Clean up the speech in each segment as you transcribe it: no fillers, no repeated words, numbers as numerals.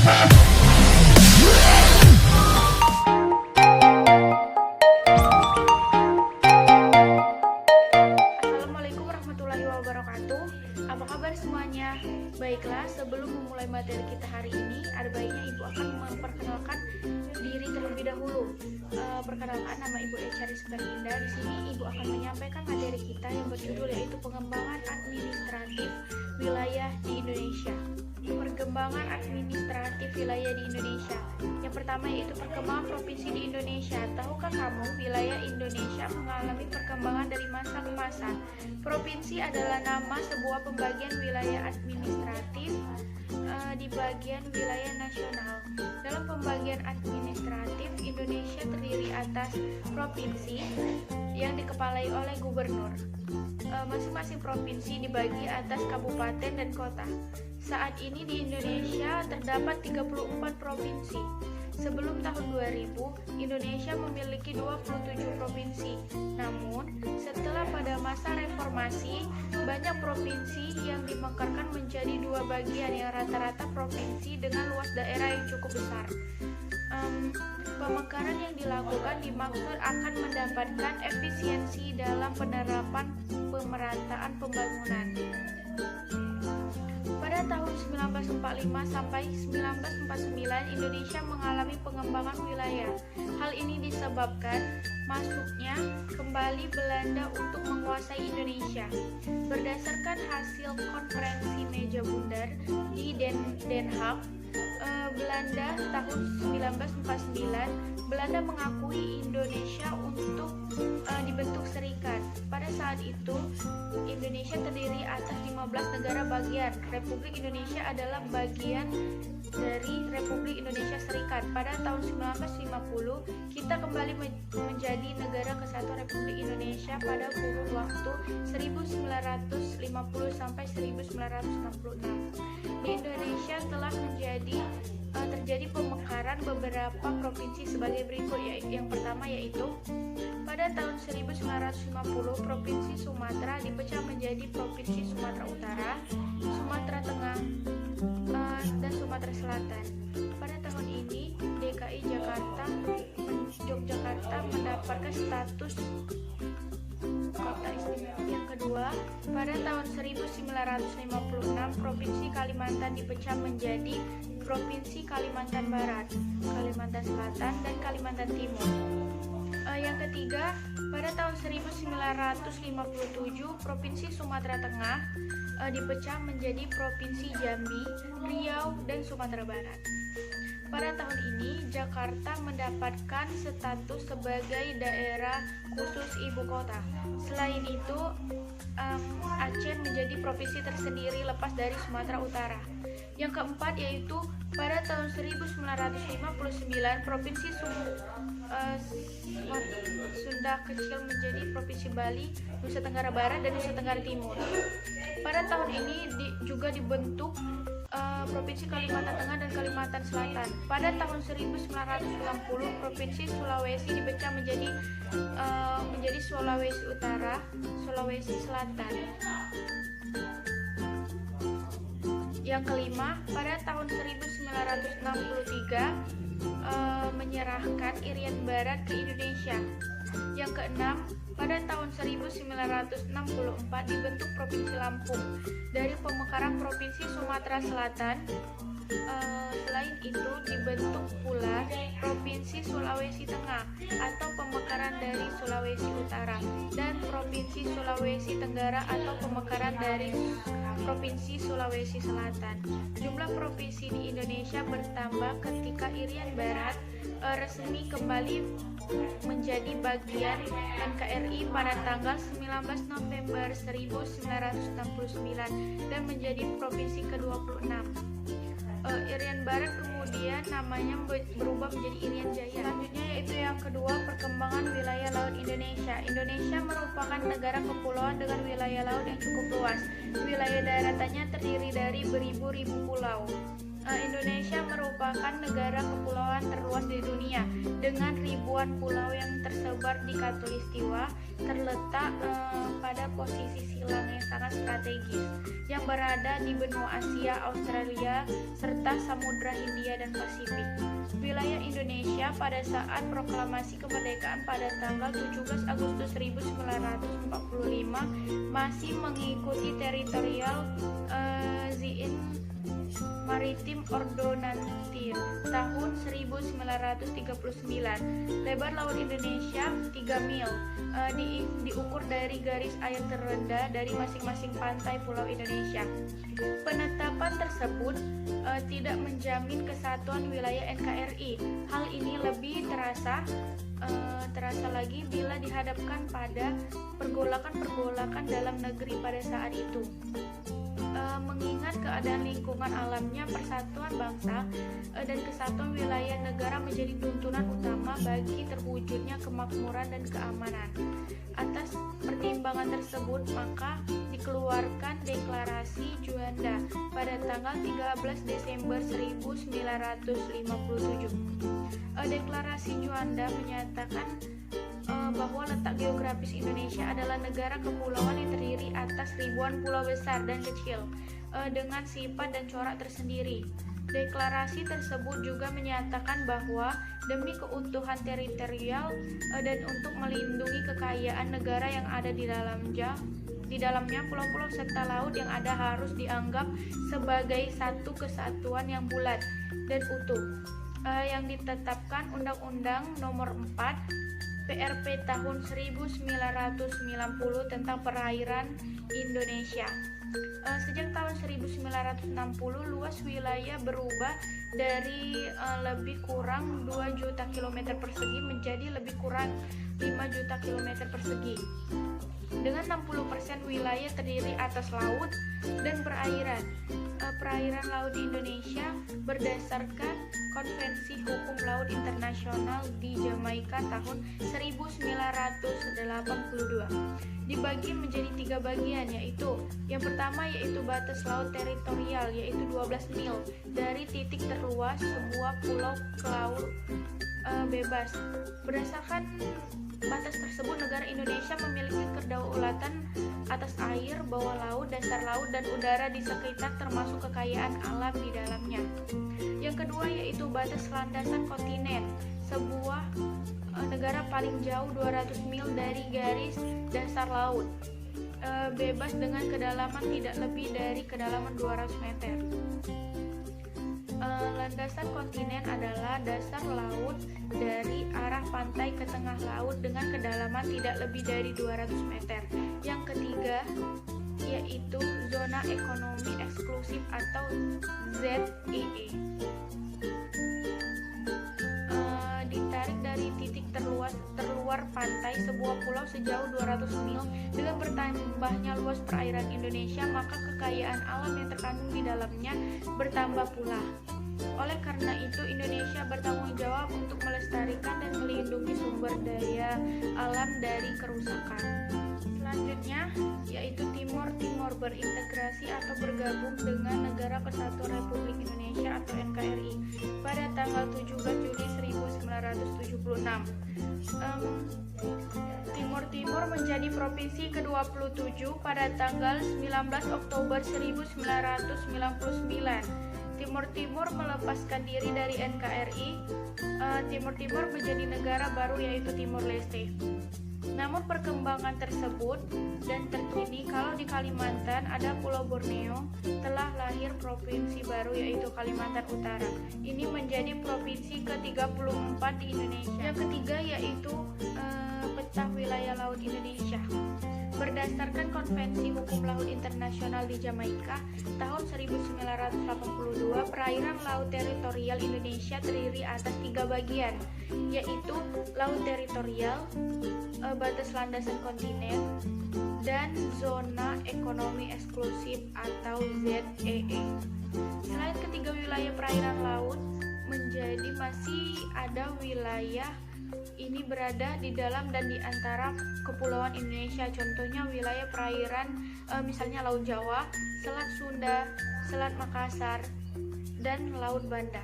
Assalamualaikum warahmatullahi wabarakatuh. Apa kabar semuanya? Baiklah, sebelum memulai materi kita hari ini, ada baiknya Ibu akan memperkenalkan diri terlebih dahulu. Perkenalkan, nama Ibu Echa Rizky-Indah. Di sini Ibu akan menyampaikan materi kita yang berjudul yaitu pengembangan administratif wilayah di Indonesia. Perkembangan administratif wilayah di Indonesia. Yang pertama yaitu perkembangan provinsi di Indonesia. Tahukah kamu wilayah Indonesia mengalami perkembangan dari masa ke masa? Provinsi adalah nama sebuah pembagian wilayah administratif di bagian wilayah nasional. Dalam pembagian administratif, Indonesia terdiri atas provinsi yang dikepalai oleh gubernur. Masing-masing provinsi dibagi atas kabupaten dan kota. Saat ini di Indonesia terdapat 34 provinsi. Sebelum tahun 2000, Indonesia memiliki 27 provinsi. Namun, setelah pada masa reformasi, banyak provinsi yang dimekarkan menjadi dua bagian yang rata-rata provinsi dengan luas daerah yang cukup besar. Pemekaran yang dilakukan dimaksud akan mendapatkan efisiensi dalam penerapan pemerataan pembangunan. Pada tahun 1945 sampai 1949, Indonesia mengalami pengembangan wilayah. Hal ini disebabkan masuknya kembali Belanda untuk menguasai Indonesia. Berdasarkan hasil konferensi meja bundar di Den Haag, Belanda tahun 1949, Belanda mengakui Indonesia untuk dibentuk serikat. Pada saat itu, Indonesia terdiri atas 15 negara bagian. Republik Indonesia adalah bagian dari Republik Indonesia Serikat. Pada tahun 1950, kita kembali menjadi negara kesatuan Republik Indonesia pada kurun waktu 1950 sampai 1966. Di Indonesia telah terjadi pemekaran beberapa provinsi sebagai berikut. Yang pertama yaitu pada tahun 1950 Provinsi Sumatera dipecah menjadi Provinsi Sumatera Utara, Sumatera Tengah, dan Sumatera Selatan. Pada tahun ini DKI Yogyakarta mendapatkan status kota istimewa. Yang kedua, pada tahun 1956 Provinsi Kalimantan dipecah menjadi Provinsi Kalimantan Barat, Kalimantan Selatan, dan Kalimantan Timur. Yang ketiga, pada tahun 1957 Provinsi Sumatera Tengah dipecah menjadi Provinsi Jambi, Riau, dan Sumatera Barat. Pada tahun ini, Jakarta mendapatkan status sebagai daerah khusus ibu kota. Selain itu, Aceh menjadi provinsi tersendiri lepas dari Sumatera Utara. Yang keempat yaitu pada tahun 1959 Provinsi Sunda Kecil menjadi Provinsi Bali, Nusa Tenggara Barat, dan Nusa Tenggara Timur. Pada tahun ini juga dibentuk Provinsi Kalimantan Tengah dan Kalimantan Selatan. Pada tahun 1990 Provinsi Sulawesi dipecah menjadi Sulawesi Utara, Sulawesi Selatan. Yang kelima, pada tahun 1963 menyerahkan Irian Barat ke Indonesia. Yang keenam, pada tahun 1964 dibentuk Provinsi Lampung dari pemekaran Provinsi Sumatera Selatan. Selain itu dibentuk pula Provinsi Sulawesi Tengah atau pemekaran dari Sulawesi Utara dan Provinsi Sulawesi Tenggara atau pemekaran dari Provinsi Sulawesi Selatan. Jumlah provinsi di Indonesia bertambah ketika Irian Barat resmi kembali menjadi bagian NKRI pada tanggal 19 November 1969 dan menjadi provinsi ke-26. Irian Barat kemudian namanya berubah menjadi Irian Jaya. Selanjutnya yaitu yang kedua, perkembangan wilayah laut Indonesia. Indonesia merupakan negara kepulauan dengan wilayah laut yang cukup luas. Wilayah daratannya terdiri dari beribu-ribu pulau. Indonesia merupakan negara kepulauan terluas di dunia dengan ribuan pulau yang tersebar di Khatulistiwa, terletak pada posisi silang yang sangat strategis yang berada di benua Asia, Australia, serta Samudra Hindia dan Pasifik. Wilayah Indonesia pada saat proklamasi kemerdekaan pada tanggal 17 Agustus 1945 masih mengikuti teritorial Zin Maritim Ordonansin tahun 1939. Lebar Laut Indonesia 3 mil, diukur dari garis air terendah dari masing-masing pantai pulau Indonesia. Penetapan tersebut tidak menjamin kesatuan wilayah NKRI. Hal ini lebih terasa lagi bila dihadapkan pada pergolakan-pergolakan dalam negeri pada saat itu. Mengingat keadaan lingkungan alamnya, persatuan bangsa dan kesatuan wilayah negara menjadi tuntunan utama bagi terwujudnya kemakmuran dan keamanan. Atas pertimbangan tersebut, maka dikeluarkan Deklarasi Juanda pada tanggal 13 Desember 1957. Deklarasi Juanda menyatakan bahwa letak geografis Indonesia adalah negara kepulauan yang terdiri atas ribuan pulau besar dan kecil dengan sifat dan corak tersendiri. Deklarasi tersebut juga menyatakan bahwa demi keutuhan teritorial dan untuk melindungi kekayaan negara yang ada di dalamnya, pulau-pulau serta laut yang ada harus dianggap sebagai satu kesatuan yang bulat dan utuh, yang ditetapkan Undang-Undang Nomor 4 PRP tahun 1990 tentang perairan Indonesia. Sejak tahun 1960, luas wilayah berubah dari lebih kurang 2 juta kilometer persegi menjadi lebih kurang 5 juta kilometer persegi. Dengan 60% wilayah terdiri atas laut dan perairan. Perairan laut di Indonesia berdasarkan Konvensi Hukum Laut Internasional di Jamaika tahun 1982 dibagi menjadi 3 bagian, yaitu yang pertama yaitu batas laut teritorial, yaitu 12 mil dari titik terluas sebuah pulau ke laut bebas. Berdasarkan batas tersebut, negara Indonesia memiliki kedaulatan atas air, bawah laut, dasar laut, dan udara di sekitar, termasuk kekayaan alam di dalamnya. Yang kedua yaitu batas landasan kontinen, sebuah negara paling jauh 200 mil dari garis dasar laut, bebas dengan kedalaman tidak lebih dari kedalaman 200 meter. Landasan kontinen adalah dasar laut dari arah pantai ke tengah laut dengan kedalaman tidak lebih dari 200 meter. Yang ketiga yaitu zona ekonomi eksklusif atau ZEE. Ditarik dari titik terluar pantai sebuah pulau sejauh 200 mil. Dengan bertambahnya luas perairan Indonesia, maka kekayaan alam yang terkandung di dalamnya bertambah pula. Oleh karena itu, Indonesia bertanggung jawab untuk melestarikan dan melindungi sumber daya alam dari kerusakan. Selanjutnya yaitu Timor berintegrasi atau bergabung dengan Negara Kesatuan Republik Indonesia atau NKRI pada tanggal 17 Juli 1976. Timor menjadi provinsi ke-27 pada tanggal 19 Oktober 1999. Timor melepaskan diri dari NKRI. Timor menjadi negara baru yaitu Timor Leste. Namun perkembangan tersebut dan terkini, kalau di Kalimantan ada Pulau Borneo, telah lahir provinsi baru yaitu Kalimantan Utara. Ini menjadi provinsi ke-34 di Indonesia. Yang ketiga yaitu peta wilayah laut Indonesia. Berdasarkan Konvensi Hukum Laut Internasional di Jamaika tahun 1982, perairan laut teritorial Indonesia terdiri atas 3 bagian, yaitu laut teritorial, batas landasan kontinen, dan zona ekonomi eksklusif atau ZEE. Selain ketiga wilayah perairan laut, masih ada wilayah ini berada di dalam dan di antara kepulauan Indonesia. Contohnya wilayah perairan misalnya Laut Jawa, Selat Sunda, Selat Makassar, dan Laut Banda.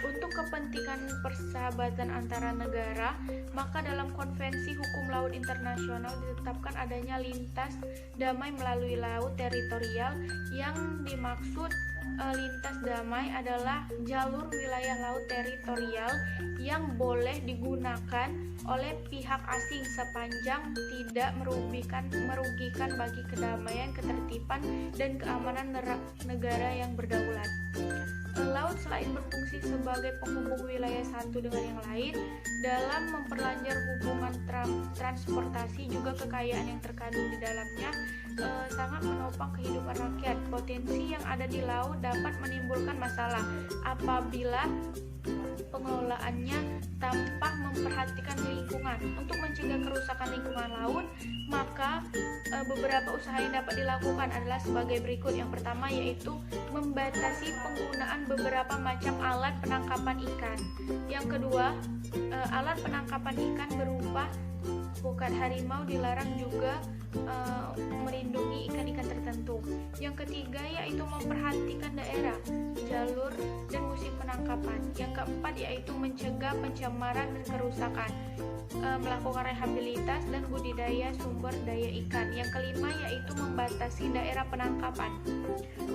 Untuk kepentingan persahabatan antara negara, maka dalam Konvensi Hukum Laut Internasional ditetapkan adanya lintas damai melalui laut teritorial. Yang dimaksud lintas damai adalah jalur wilayah laut teritorial yang boleh digunakan oleh pihak asing sepanjang tidak merugikan bagi kedamaian, ketertiban, dan keamanan negara yang berdaulat. Laut selain berfungsi sebagai penghubung wilayah satu dengan yang lain, dalam memperlancar hubungan transportasi, juga kekayaan yang terkandung di dalamnya sangat menopang kehidupan rakyat. Potensi yang ada di laut dapat menimbulkan masalah apabila pengelolaannya tanpa memperhatikan lingkungan. Untuk mencegah kerusakan lingkungan laut, maka beberapa usaha yang dapat dilakukan adalah sebagai berikut. Yang pertama yaitu membatasi penggunaan beberapa macam alat penangkapan ikan. Yang kedua, alat penangkapan ikan berupa pukat harimau dilarang, juga melindungi ikan-ikan tertentu. Yang ketiga yaitu memperhatikan daerah, jalur, dan musim penangkapan. Yang keempat yaitu mencegah pencemaran dan kerusakan, melakukan rehabilitas dan budidaya sumber daya ikan. Yang kelima yaitu membatasi daerah penangkapan.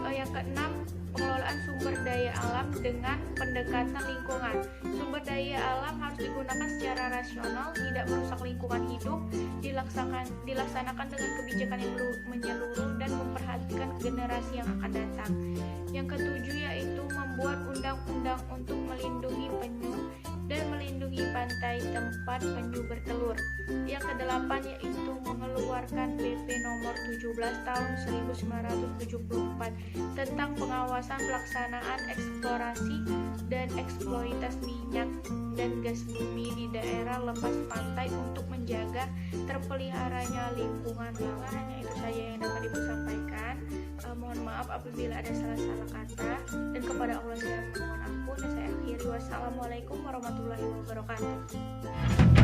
Yang keenam, pengelolaan sumber daya alam dengan pendekatan lingkungan. Sumber daya alam harus digunakan secara rasional, tidak merusak lingkungan hidup, dilaksanakan dengan kebijakan yang menyeluruh, dan memperhatikan generasi yang akan datang. Yang ketujuh yaitu membuat undang-undang untuk melindungi penyu dan melindungi pantai tempat penyu bertelur. Yang kedelapan yaitu mengeluarkan PP nomor 17 tahun 1974 tentang pengawasan pelaksanaan eksplorasi dan eksploitasi minyak dan gas bumi di daerah lepas pantai untuk menjaga terpeliharanya lingkungan laut. Hanya itu saja yang dapat Ibu sampaikan. Mohon maaf apabila ada salah-salah kata, dan kepada Allah saya mohon ampun, dan saya akhiri. Wassalamualaikum warahmatullahi wabarakatuh.